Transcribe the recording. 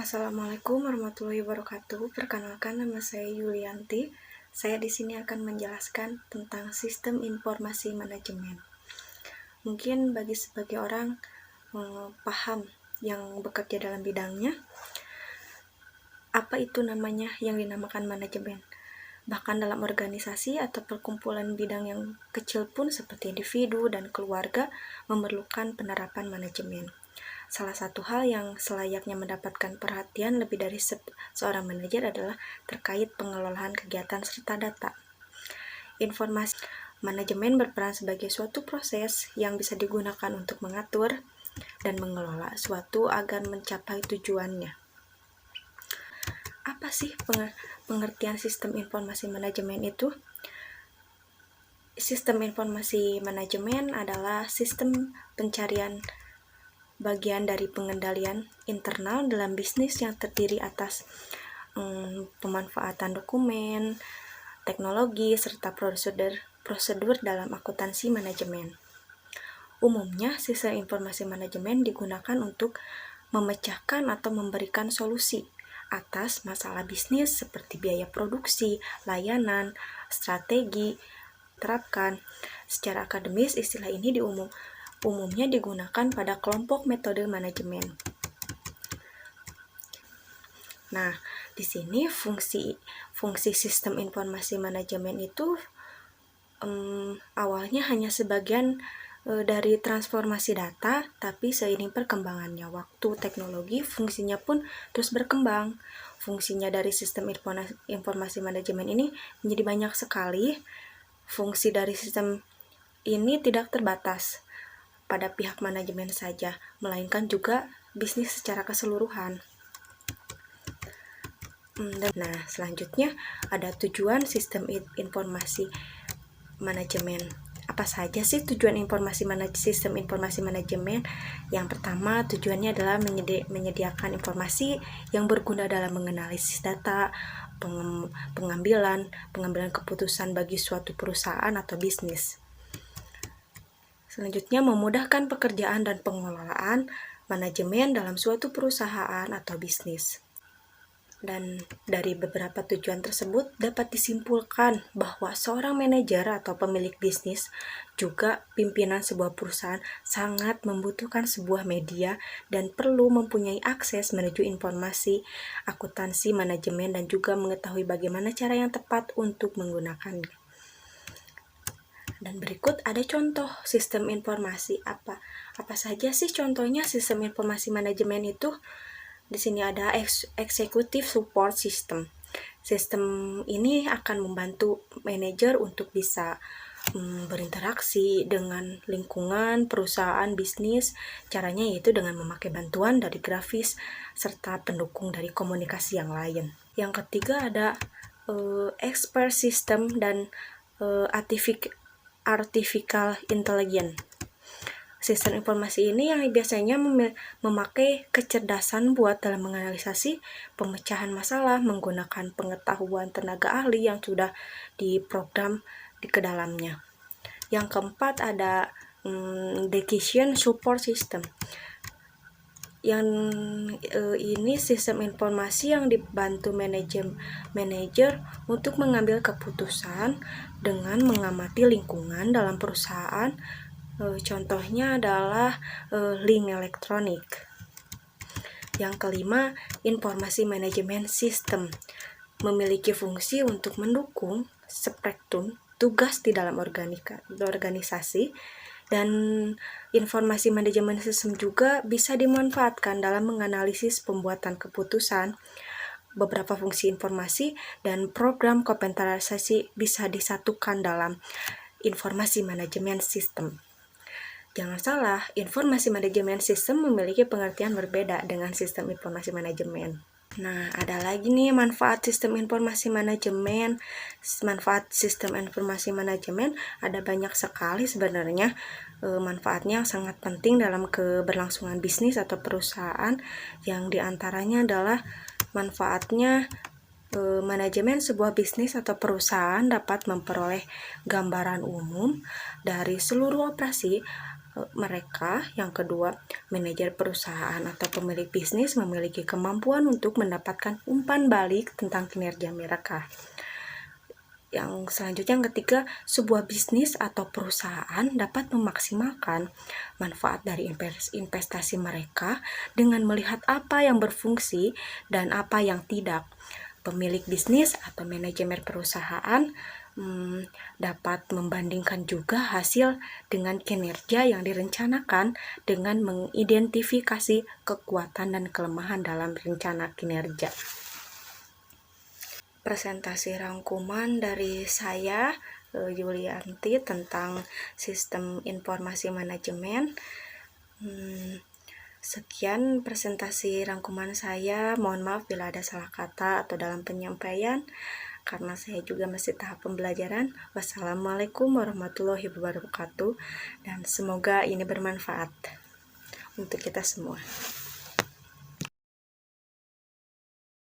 Assalamualaikum warahmatullahi wabarakatuh. Perkenalkan, nama saya Yulianti. Saya di sini akan menjelaskan tentang sistem informasi manajemen. Mungkin bagi sebagai orang paham yang bekerja dalam bidangnya, apa itu namanya yang dinamakan manajemen. Bahkan dalam organisasi atau perkumpulan bidang yang kecil pun seperti individu dan keluarga memerlukan penerapan manajemen. Salah satu hal yang selayaknya mendapatkan perhatian lebih dari seorang manajer adalah terkait pengelolaan kegiatan serta data. Informasi manajemen berperan sebagai suatu proses yang bisa digunakan untuk mengatur dan mengelola suatu agar mencapai tujuannya. Apa sih pengertian sistem informasi manajemen itu? Sistem informasi manajemen adalah sistem pencarian bagian dari pengendalian internal dalam bisnis yang terdiri atas pemanfaatan dokumen, teknologi, serta prosedur dalam akuntansi manajemen. Umumnya, sistem informasi manajemen digunakan untuk memecahkan atau memberikan solusi atas masalah bisnis seperti biaya produksi, layanan, strategi, terapkan. Secara akademis, istilah ini umumnya digunakan pada kelompok metode manajemen. Nah, di sini fungsi sistem informasi manajemen itu awalnya hanya sebagian dari transformasi data, tapi seiring perkembangannya waktu teknologi, fungsinya pun terus berkembang. Fungsinya dari sistem informasi manajemen ini menjadi banyak sekali. Fungsi dari sistem ini tidak terbatas pada pihak manajemen saja, melainkan juga bisnis secara keseluruhan. Nah, selanjutnya ada tujuan sistem informasi manajemen. Apa saja sih tujuan sistem informasi manajemen? Yang pertama, tujuannya adalah menyediakan informasi yang berguna dalam menganalisis data, pengambilan keputusan bagi suatu perusahaan atau bisnis. Selanjutnya, memudahkan pekerjaan dan pengelolaan manajemen dalam suatu perusahaan atau bisnis. Dan dari beberapa tujuan tersebut dapat disimpulkan bahwa seorang manajer atau pemilik bisnis, juga pimpinan sebuah perusahaan, sangat membutuhkan sebuah media dan perlu mempunyai akses menuju informasi, akuntansi, manajemen, dan juga mengetahui bagaimana cara yang tepat untuk menggunakannya. Dan berikut ada contoh sistem informasi. Apa saja sih contohnya sistem informasi manajemen itu? Di sini ada executive support system. Sistem ini akan membantu manajer untuk bisa berinteraksi dengan lingkungan, perusahaan, bisnis. Caranya yaitu dengan memakai bantuan dari grafis serta pendukung dari komunikasi yang lain. Yang ketiga ada expert system dan artificial intelligence. Sistem informasi ini yang biasanya memakai kecerdasan buat dalam menganalisasi pemecahan masalah menggunakan pengetahuan tenaga ahli yang sudah diprogram ke dalamnya. Yang keempat ada decision support system. Yang ini sistem informasi yang dibantu manajer untuk mengambil keputusan dengan mengamati lingkungan dalam perusahaan. Contohnya adalah link elektronik. Yang kelima, informasi manajemen sistem memiliki fungsi untuk mendukung spektrum tugas di dalam organisasi, dan informasi manajemen sistem juga bisa dimanfaatkan dalam menganalisis pembuatan keputusan. Beberapa fungsi informasi dan program komputerisasi bisa disatukan dalam informasi manajemen sistem. Jangan salah, informasi manajemen sistem memiliki pengertian berbeda dengan sistem informasi manajemen. Nah, ada lagi nih manfaat sistem informasi manajemen. Manfaat sistem informasi manajemen ada banyak sekali sebenarnya. Manfaatnya sangat penting dalam keberlangsungan bisnis atau perusahaan, yang diantaranya adalah manfaatnya manajemen sebuah bisnis atau perusahaan dapat memperoleh gambaran umum dari seluruh operasi mereka. Yang kedua, manajer perusahaan atau pemilik bisnis memiliki kemampuan untuk mendapatkan umpan balik tentang kinerja mereka. Yang selanjutnya, yang ketiga, sebuah bisnis atau perusahaan dapat memaksimalkan manfaat dari investasi mereka dengan melihat apa yang berfungsi dan apa yang tidak. Pemilik bisnis atau manajemen perusahaan dapat membandingkan juga hasil dengan kinerja yang direncanakan dengan mengidentifikasi kekuatan dan kelemahan dalam rencana kinerja. Presentasi rangkuman dari saya, Yulianti, tentang sistem informasi manajemen. Sekian presentasi rangkuman saya. Mohon maaf bila ada salah kata atau dalam penyampaian, karena saya juga masih tahap pembelajaran. Wassalamualaikum warahmatullahi wabarakatuh, dan semoga ini bermanfaat untuk kita semua.